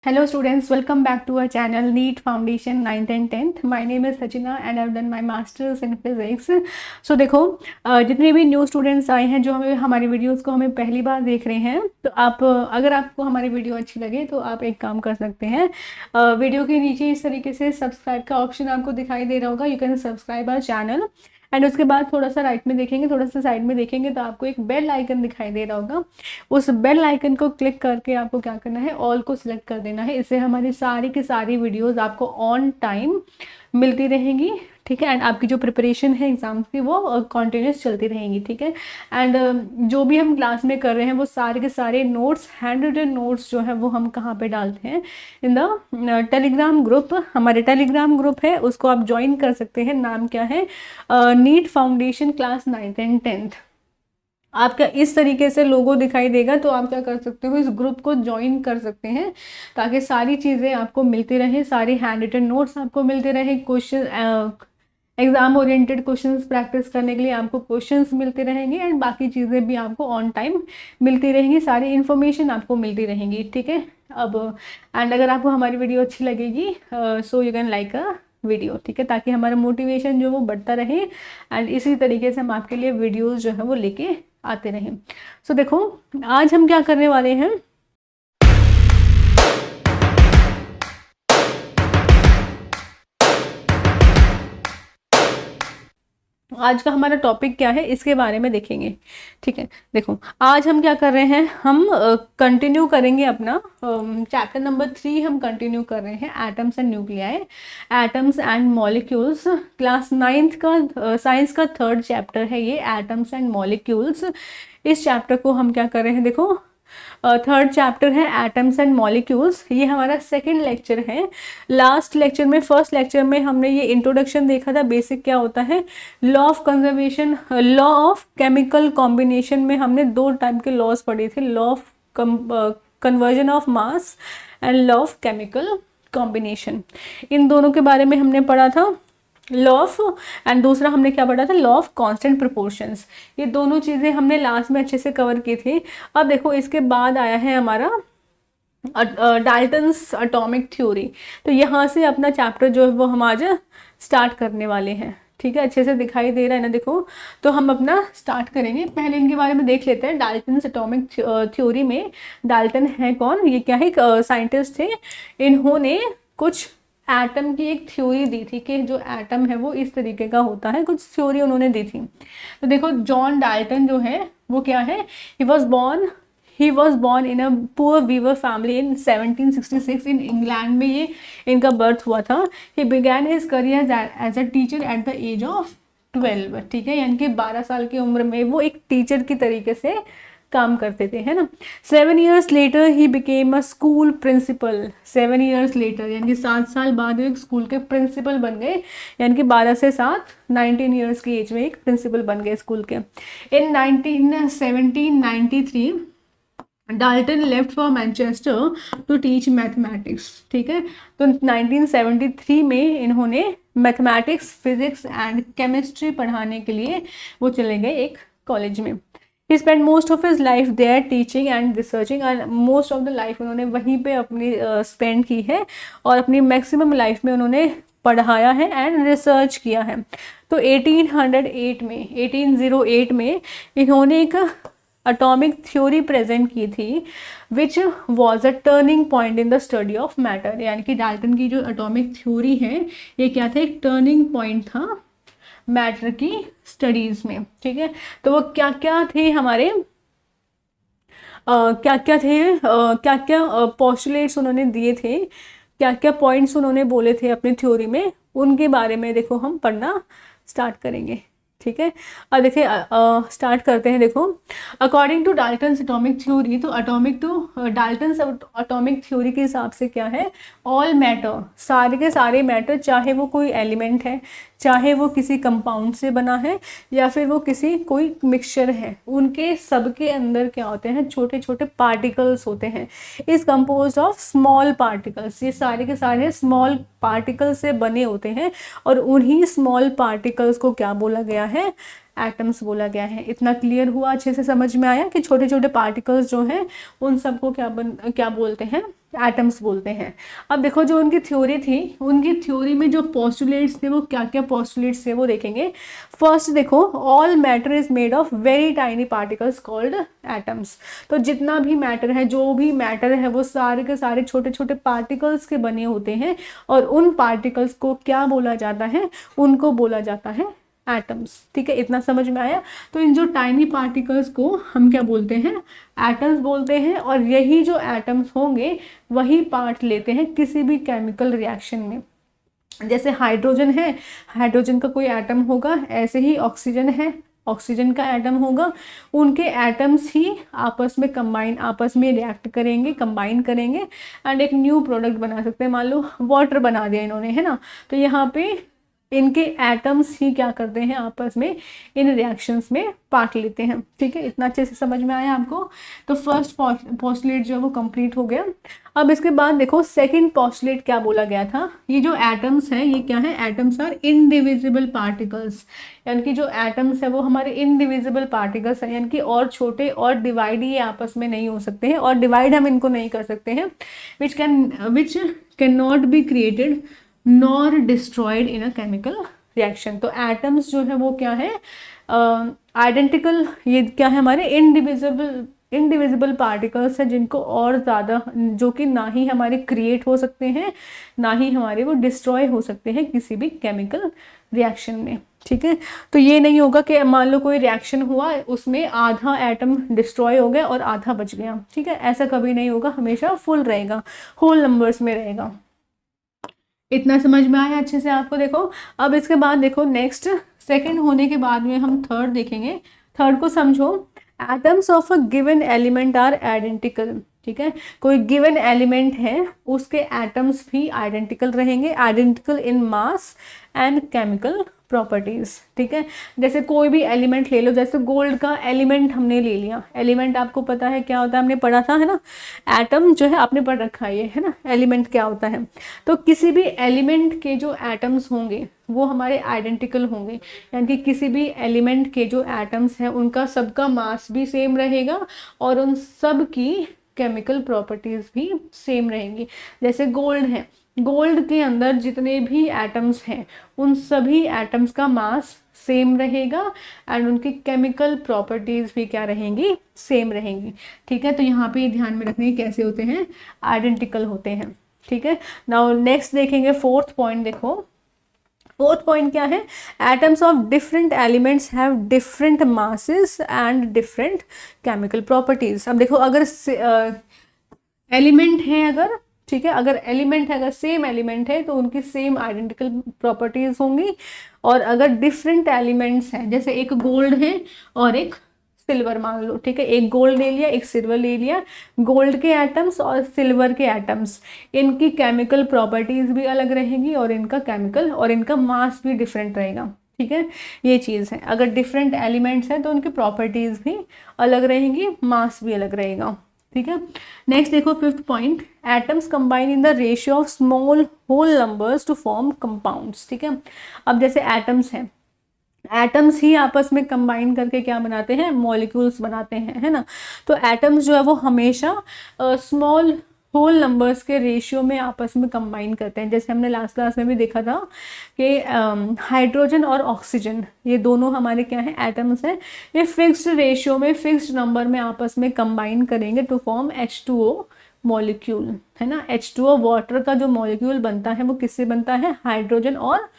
Hello students, welcome back to our channel NEET Foundation 9th and 10th. My name is Sachina and I've done my masters in physics. So देखो जितने भी new students आए हैं जो हमें हमारी videos को हमें पहली बार देख रहे हैं, तो आप अगर आपको हमारी वीडियो अच्छी लगे तो आप एक काम कर सकते हैं, वीडियो के नीचे इस तरीके से सब्सक्राइब का ऑप्शन आपको दिखाई दे रहा होगा। You can subscribe our channel and उसके बाद थोड़ा सा राइट में देखेंगे, थोड़ा सा साइड में देखेंगे तो आपको एक बेल आइकन दिखाई दे रहा होगा। उस बेल आइकन को क्लिक करके आपको क्या करना है, ऑल को सिलेक्ट कर देना है। इससे हमारी सारी की सारी वीडियोस आपको ऑन टाइम मिलती रहेंगी, ठीक है। एंड आपकी जो प्रिपरेशन है एग्जाम्स की वो कॉन्टिन्यूस चलती रहेंगी, ठीक है। एंड जो भी हम क्लास में कर रहे हैं वो सारे के सारे नोट्स, हैंड रिटन नोट्स जो है वो हम कहाँ पे डालते हैं, इन द टेलीग्राम ग्रुप। हमारे टेलीग्राम ग्रुप है, उसको आप ज्वाइन कर सकते हैं। नाम क्या है, NEET foundation class 9th and 10th। आपका इस तरीके से लोगो दिखाई देगा, तो आप क्या कर सकते हो, इस ग्रुप को ज्वाइन कर सकते हैं ताकि सारी चीज़ें आपको मिलती रहे, सारी हैंड रिटन नोट्स आपको मिलते रहे, question exam oriented questions practice करने के लिए आपको क्वेश्चंस मिलते रहेंगे एंड बाकी चीज़ें भी आपको ऑन टाइम मिलती रहेंगी, सारी इन्फॉर्मेशन आपको मिलती रहेंगी, ठीक है। अब एंड अगर आपको हमारी वीडियो अच्छी लगेगी so you can like a video, ठीक है, ताकि हमारा मोटिवेशन जो वो बढ़ता रहे एंड इसी तरीके से हम आपके लिए वीडियोस जो है वो लेके आते रहें। सो देखो आज हम क्या करने वाले हैं, आज का हमारा टॉपिक क्या है इसके बारे में देखेंगे, ठीक है। देखो आज हम क्या कर रहे हैं, हम कंटिन्यू करेंगे अपना चैप्टर नंबर 3 हम कंटिन्यू कर रहे हैं, atoms and nuclei, atoms and molecules. Class 9th का साइंस का 3rd चैप्टर है ये, एटम्स एंड मॉलिक्यूल्स। इस चैप्टर को हम क्या कर रहे हैं, देखो 3rd चैप्टर है एटम्स एंड मॉलिक्यूल्स। ये हमारा 2nd लेक्चर है। लास्ट लेक्चर में, फर्स्ट लेक्चर में हमने ये इंट्रोडक्शन देखा था, बेसिक क्या होता है, law of conservation, law of chemical combination में हमने 2 टाइप के लॉज पढ़े थे, law of conversion of mass and law of chemical combination. इन दोनों के बारे में हमने पढ़ा था, लॉ ऑफ, एंड दूसरा हमने क्या पढ़ा था, लॉ ऑफ कांस्टेंट प्रोपोर्शंस। ये दोनों चीज़ें हमने लास्ट में अच्छे से कवर की थी। अब देखो इसके बाद आया है हमारा डाल्टन्स एटॉमिक थ्योरी। तो यहाँ से अपना चैप्टर जो है वो हम आज स्टार्ट करने वाले हैं, ठीक है। अच्छे से दिखाई दे रहा है ना, देखो तो हम अपना स्टार्ट करेंगे। पहले इनके बारे में देख लेते हैं। डाल्टन्स एटॉमिक थ्योरी में डाल्टन है कौन, ये क्या है, साइंटिस्ट थे। इन्होंने कुछ एटम की एक थ्योरी दी थी कि जो एटम है वो इस तरीके का होता है, कुछ थ्योरी उन्होंने दी थी। तो देखो जॉन डाल्टन जो है वो क्या है, he was born in a poor weaver family in 1766 in England में ये इनका बर्थ हुआ था। He began his career as a teacher at the age of 12, ठीक है, यानी कि 12 साल की उम्र में वो एक टीचर की तरीके से काम करते थे, है ना। 7 years later he became a school principal. 7 years later यानी कि 7 साल बाद वो एक स्कूल के प्रिंसिपल बन गए, यानी कि 12 से 7 19 years की एज में एक प्रिंसिपल बन गए स्कूल के। In 1793 Dalton left for Manchester to teach mathematics, ठीक है। तो 1973 में इन्होंने मैथमेटिक्स, फिजिक्स एंड केमिस्ट्री पढ़ाने के लिए वो चले गए एक कॉलेज में। He spent most of his life there teaching and researching, and most of the life उन्होंने वहीं पे अपनी spend की है और अपनी maximum life में उन्होंने पढ़ाया है एंड रिसर्च किया है। तो 1808 में इन्होंने एक एटॉमिक थ्योरी प्रेजेंट की थी, which was a turning point in the study of matter. यानी कि डाल्टन की जो एटॉमिक थ्योरी है ये क्या था, एक टर्निंग पॉइंट था मैटर की स्टडीज में, ठीक है। तो वो क्या क्या थे हमारे, क्या क्या पोस्टुलेट्स उन्होंने दिए थे, क्या क्या पॉइंट्स उन्होंने बोले थे अपनी थ्योरी में, उनके बारे में देखो हम पढ़ना स्टार्ट करेंगे, ठीक है। अब देखिए स्टार्ट करते हैं। देखो according to Dalton's atomic theory, तो डाल्टन्स एटॉमिक थ्योरी के हिसाब से क्या है, ऑल मैटर, सारे के सारे मैटर, चाहे वो कोई एलिमेंट है, चाहे वो किसी कंपाउंड से बना है या फिर वो किसी कोई मिक्सचर है, उनके सबके अंदर क्या होते हैं, छोटे छोटे पार्टिकल्स होते हैं। Is composed of small particles. ये सारे के सारे स्मॉल पार्टिकल्स से बने होते हैं और उन्हीं स्मॉल पार्टिकल्स को क्या बोला गया है, एटम्स बोला गया है। इतना क्लियर हुआ, अच्छे से समझ में आया कि छोटे छोटे पार्टिकल्स जो हैं उन सबको क्या बोलते हैं, एटम्स बोलते हैं। अब देखो जो उनकी थ्योरी थी, उनकी थ्योरी में जो पोस्टुलेट्स थे वो क्या क्या पोस्टुलेट्स थे वो देखेंगे। फर्स्ट देखो, all matter is made of very tiny particles called atoms. तो जितना भी मैटर है, जो भी मैटर है, वो सारे के सारे छोटे छोटे पार्टिकल्स के बने होते हैं, और उन पार्टिकल्स को क्या बोला जाता है, उनको बोला जाता है एटम्स। ठीक है, इतना समझ में आया। तो इन जो टाइनी पार्टिकल्स को हम क्या बोलते हैं, एटम्स बोलते हैं। और यही जो एटम्स होंगे वही पार्ट लेते हैं किसी भी केमिकल रिएक्शन में। जैसे हाइड्रोजन है, हाइड्रोजन का कोई एटम होगा, ऐसे ही ऑक्सीजन है, ऑक्सीजन का एटम होगा। उनके एटम्स ही आपस में कंबाइन, आपस में रिएक्ट करेंगे, कंबाइन करेंगे, एंड एक न्यू प्रोडक्ट बना सकते हैं। मान लो वाटर बना दिया इन्होंने, है ना, तो यहाँ पे इनके एटम्स ही क्या करते हैं, आपस में इन रिएक्शंस में पार्ट लेते हैं। ठीक है, इतना अच्छे से समझ में आया आपको। तो फर्स्ट पोस्टुलेट जो है वो कंप्लीट हो गया। अब इसके बाद देखो सेकंड पोस्टुलेट क्या बोला गया था। ये जो एटम्स हैं ये क्या है, एटम्स आर इनडिविजिबल पार्टिकल्स, यानी कि जो एटम्स है वो हमारे इनडिविजिबल पार्टिकल्स हैं, यानी कि और छोटे और डिवाइड ये आपस में नहीं हो सकते हैं, और डिवाइड हम इनको नहीं कर सकते हैं। Which can not be created nor destroyed in a chemical reaction. तो एटम्स जो है वो क्या है, आइडेंटिकल, ये क्या है, हमारे इनडिविजिबल पार्टिकल्स हैं, जिनको और ज़्यादा, जो कि ना ही हमारे क्रिएट हो सकते हैं, ना ही हमारे वो डिस्ट्रॉय हो सकते हैं किसी भी केमिकल रिएक्शन में। ठीक है, तो ये नहीं होगा कि मान लो कोई रिएक्शन हुआ, उसमें आधा एटम डिस्ट्रॉय हो गया और आधा बच गया। ठीक है, ऐसा कभी नहीं होगा, हमेशा फुल रहेगा, होल नंबर्स में रहेगा। इतना समझ में आया अच्छे से आपको। देखो अब इसके बाद देखो नेक्स्ट, सेकंड होने के बाद में हम थर्ड देखेंगे। थर्ड को समझो, atoms of a given element are identical. ठीक है, कोई गिवन एलिमेंट है, उसके एटम्स भी आइडेंटिकल रहेंगे, identical in mass and chemical properties. ठीक है, जैसे कोई भी एलिमेंट ले लो, जैसे गोल्ड का एलिमेंट हमने ले लिया। एलिमेंट आपको पता है क्या होता है, हमने पढ़ा था, है ना, एटम जो है आपने पढ़ रखा है ना, एलिमेंट क्या होता है। तो किसी भी एलिमेंट के जो एटम्स होंगे वो हमारे आइडेंटिकल होंगे, यानी कि किसी भी एलिमेंट के जो एटम्स हैं उनका सबका मास भी सेम रहेगा और उन सब की केमिकल प्रॉपर्टीज भी सेम रहेंगी। जैसे गोल्ड है, गोल्ड के अंदर जितने भी एटम्स हैं उन सभी एटम्स का मास सेम रहेगा एंड उनकी केमिकल प्रॉपर्टीज भी क्या रहेंगी, सेम रहेंगी। ठीक है, तो यहाँ पे ध्यान में रखने कैसे होते हैं, आइडेंटिकल होते हैं। ठीक है, नाउ नेक्स्ट देखेंगे फोर्थ पॉइंट। देखो फोर्थ पॉइंट क्या है, atoms of different elements have different masses and different chemical properties. अब देखो अगर एलिमेंट है, अगर ठीक है, अगर एलिमेंट है, अगर सेम एलिमेंट है तो उनकी सेम आइडेंटिकल प्रॉपर्टीज होंगी। और अगर डिफरेंट एलिमेंट्स हैं, जैसे एक गोल्ड है और एक सिल्वर मान लो, ठीक है, एक गोल्ड ले लिया, एक सिल्वर ले लिया, गोल्ड के एटम्स और सिल्वर के एटम्स, इनकी केमिकल प्रॉपर्टीज भी अलग रहेंगी और इनका केमिकल और इनका मास भी डिफरेंट रहेगा। ठीक है, ये चीज़ है, अगर डिफरेंट एलिमेंट्स हैं तो उनकी प्रॉपर्टीज भी अलग रहेंगी, मास भी अलग रहेगा। ठीक है, नेक्स्ट देखो fifth point, atoms combine in the ratio of small whole numbers to form compounds. ठीक है, अब जैसे एटम्स हैं, एटम्स ही आपस में कंबाइन करके क्या बनाते हैं, मॉलिक्यूल्स बनाते हैं, है ना। तो एटम्स जो है वो हमेशा स्मॉल होल नंबर्स के रेशियो में आपस में कंबाइन करते हैं। जैसे हमने लास्ट क्लास में भी देखा था कि हाइड्रोजन और ऑक्सीजन, ये दोनों हमारे क्या है, एटम्स हैं। ये फिक्स्ड रेशियो में, फिक्स्ड नंबर में आपस में कंबाइन करेंगे टू फॉर्म H2O मॉलिक्यूल, है ना। H2O वाटर का जो मॉलिक्यूल बनता है वो किससे बनता है, हाइड्रोजन और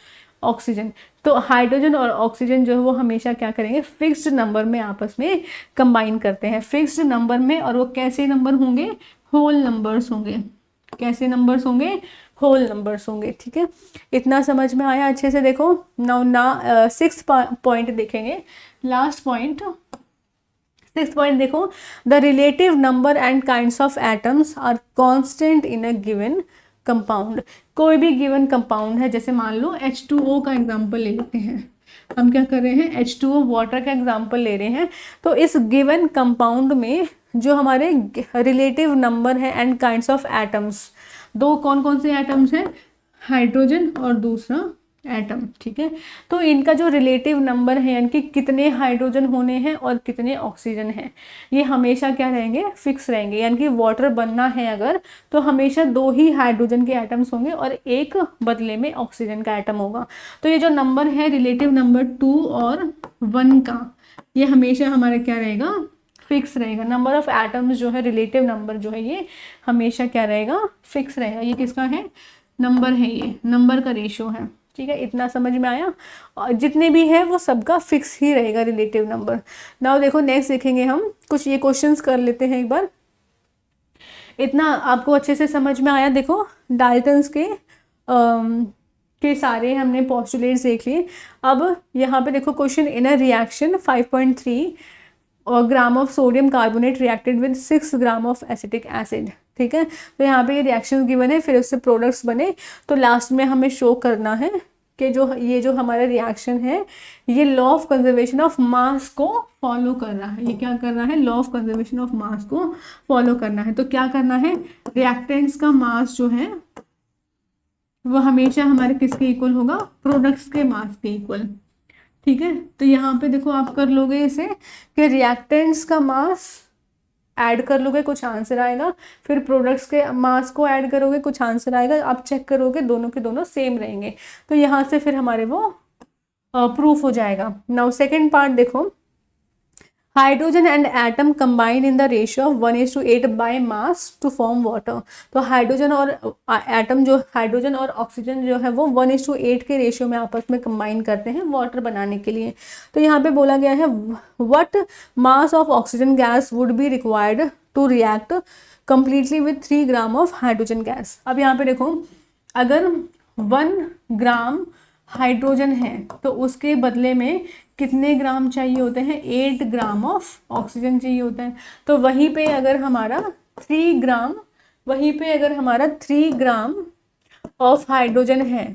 ऑक्सीजन। तो हाइड्रोजन और ऑक्सीजन जो है वो हमेशा क्या करेंगे, फिक्स्ड नंबर में आपस में कंबाइन करते हैं, फिक्स्ड नंबर में। और वो कैसे नंबर होंगे, होल नंबर्स होंगे। कैसे नंबर्स होंगे, होल नंबर्स होंगे। ठीक है, इतना समझ में आया अच्छे से। देखो नाउ सिक्स पॉइंट देखेंगे, लास्ट पॉइंट, सिक्स पॉइंट देखो, the relative number and kinds of atoms are constant in a given compound. कोई भी गिवन कंपाउंड है, जैसे मान लो H2O का एग्जांपल ले लेते हैं, हम क्या कर रहे हैं, H2O वाटर का एग्जांपल ले रहे हैं। तो इस गिवन कंपाउंड में जो हमारे रिलेटिव नंबर है एंड काइंड्स ऑफ एटम्स, दो कौन कौन से एटम्स हैं, हाइड्रोजन और दूसरा एटम, ठीक है। तो इनका जो रिलेटिव नंबर है यानी कि कितने हाइड्रोजन होने हैं और कितने ऑक्सीजन हैं, ये हमेशा क्या रहेंगे, फिक्स रहेंगे। यानी कि वाटर बनना है अगर, तो हमेशा 2 ही हाइड्रोजन के एटम्स होंगे और एक बदले में ऑक्सीजन का एटम होगा। तो ये जो नंबर है रिलेटिव नंबर 2 और 1 का, ये हमेशा हमारा क्या रहेगा, फिक्स रहेगा। नंबर ऑफ एटम्स जो है, रिलेटिव नंबर जो है, ये हमेशा क्या रहेगा, फिक्स रहेगा। ये किसका है, नंबर है, ये नंबर का रेशियो है, ठीक है। इतना समझ में आया। और जितने भी है वो सबका फिक्स ही रहेगा रिलेटिव नंबर। नाउ देखो नेक्स्ट देखेंगे हम कुछ ये क्वेश्चंस कर लेते हैं एक बार। इतना आपको अच्छे से समझ में आया। देखो डाल्टन्स के सारे हमने पोस्टुलेट्स देख लिए। अब यहाँ पे देखो question, in a reaction 5.3 gram of sodium carbonate reacted with 6 gram of acetic acid, ठीक है। तो यहाँ पे ये रिएक्शन गिवन है, फिर उससे प्रोडक्ट्स बने, तो लास्ट में हमें शो करना है कि जो हमारा रिएक्शन है ये लॉ ऑफ कंजर्वेशन ऑफ मास को फॉलो कर रहा है। ये क्या कर रहा है, लॉ ऑफ कंजर्वेशन ऑफ मास को फॉलो करना है। तो क्या करना है, रिएक्टेंट्स का मास जो है वो हमेशा हमारे किसके इक्वल होगा, प्रोडक्ट्स के मास के इक्वल, ठीक है। तो यहाँ पे देखो आप कर लोगे इसे कि रिएक्टेंट्स का मास ऐड कर लोगे, कुछ आंसर आएगा, फिर प्रोडक्ट्स के मास को ऐड करोगे, कुछ आंसर आएगा, आप चेक करोगे दोनों के दोनों सेम रहेंगे, तो यहाँ से फिर हमारे वो प्रूफ हो जाएगा। नाउ सेकंड पार्ट देखो, hydrogen and atom combine in the ratio of 1:8 by mass to form water. तो हाइड्रोजन और एटम जो, हाइड्रोजन और ऑक्सीजन जो है वो 1:8 के रेशियो में आपस में कंबाइन करते हैं वाटर बनाने के लिए। तो यहाँ पे बोला गया है what mass of oxygen gas would be required to react completely with 3 gram of hydrogen gas. अब यहाँ पे देखो अगर 1 ग्राम हाइड्रोजन है तो उसके बदले में कितने ग्राम चाहिए होते हैं, 8 ग्राम ऑफ ऑक्सीजन चाहिए होता है। तो वहीं पे अगर हमारा 3 ग्राम ऑफ हाइड्रोजन है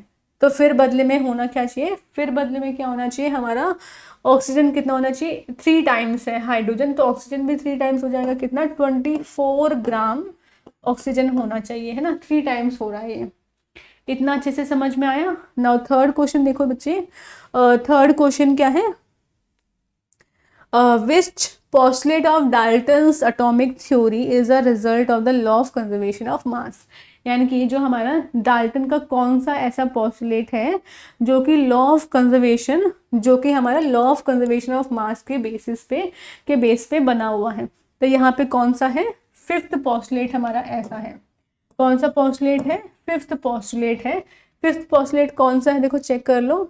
तो फिर बदले में होना क्या चाहिए, फिर बदले में क्या होना चाहिए, हमारा ऑक्सीजन कितना होना चाहिए, 3 टाइम्स है हाइड्रोजन, तो ऑक्सीजन भी 3 टाइम्स हो जाएगा, कितना, 24 ग्राम ऑक्सीजन होना चाहिए, है ना, 3 टाइम्स हो रहा है ये। इतना अच्छे से समझ में आया। नाउ थर्ड क्वेश्चन देखो बच्चे, थर्ड क्वेश्चन क्या है, which postulate of Dalton's atomic theory is a result of the law of conservation of mass. यानी कि जो हमारा डाल्टन का कौन सा ऐसा पोस्टुलेट है जो कि लॉ ऑफ कंजर्वेशन, जो कि हमारा लॉ ऑफ कंजर्वेशन ऑफ मास के बेस पे बना हुआ है। तो यहाँ पे कौन सा है, 5th पोस्टुलेट हमारा ऐसा है। कौन सा पोस्टुलेट है, 5th पोस्टुलेट है। 5th पोस्टुलेट कौन सा है, देखो चेक कर लो,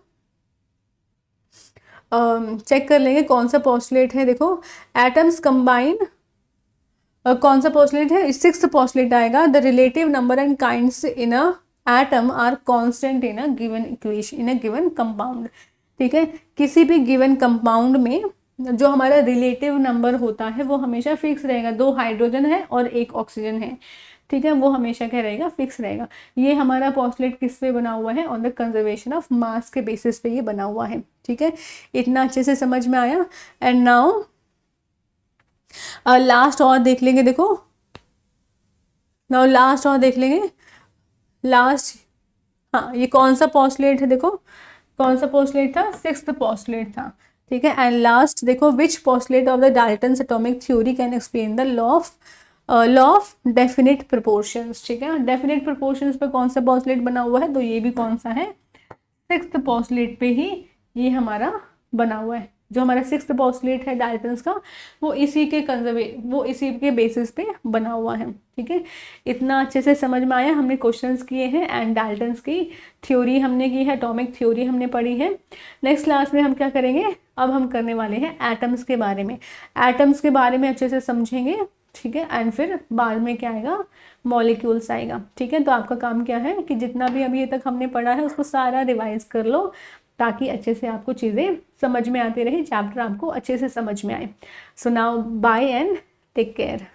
चेक कर लेंगे कौन सा पोस्टुलेट है। देखो एटम्स कंबाइन, कौन सा पोस्टुलेट है, 6th पोस्टुलेट आएगा, the relative number and kinds in a atom are constant in a given equation in a given compound, ठीक है। किसी भी गिवन कंपाउंड में जो हमारा रिलेटिव नंबर होता है वो हमेशा फिक्स रहेगा। 2 हाइड्रोजन है और 1 ऑक्सीजन है, ठीक है, वो हमेशा क्या रहेगा, फिक्स रहेगा। ये हमारा पोस्टुलेट किस पे बना हुआ है, ऑन द कंजर्वेशन ऑफ मास के बेसिस पे ये बना हुआ है, ठीक है। इतना अच्छे से समझ में आया। एंड नाउ लास्ट और देख लेंगे, देखो नाउ लास्ट और देख लेंगे, लास्ट, हाँ ये कौन सा पोस्टुलेट है, देखो कौन सा पोस्टुलेट था, 6th पोस्टुलेट था, ठीक है। एंड लास्ट देखो, which postulate of the Dalton's atomic theory can explain the law of definite proportions, ठीक है। डेफिनिट प्रोपोर्शंस पे कौन सा पोस्टुलेट बना हुआ है, तो ये भी कौन सा है, 6th पोस्टुलेट पे ही ये हमारा बना हुआ है। जो हमारा 6th पोस्टुलेट है डाल्टन्स का, वो इसी के बेसिस पे बना हुआ है, ठीक है। इतना अच्छे से समझ में आया। हमने क्वेश्चंस किए हैं एंड डाल्टन्स की थ्योरी हमने की है, एटॉमिक थ्योरी हमने पढ़ी है। नेक्स्ट क्लास में हम क्या करेंगे, अब हम करने वाले हैं एटम्स के बारे में। एटम्स के बारे में अच्छे से समझेंगे, ठीक है। एंड फिर बाद में क्या आएगा, मॉलिक्यूल्स आएगा, ठीक है। तो आपका काम क्या है कि जितना भी अभी तक हमने पढ़ा है उसको सारा रिवाइज कर लो, ताकि अच्छे से आपको चीज़ें समझ में आती रहे, चैप्टर आपको अच्छे से समझ में आए। So now bye and take care.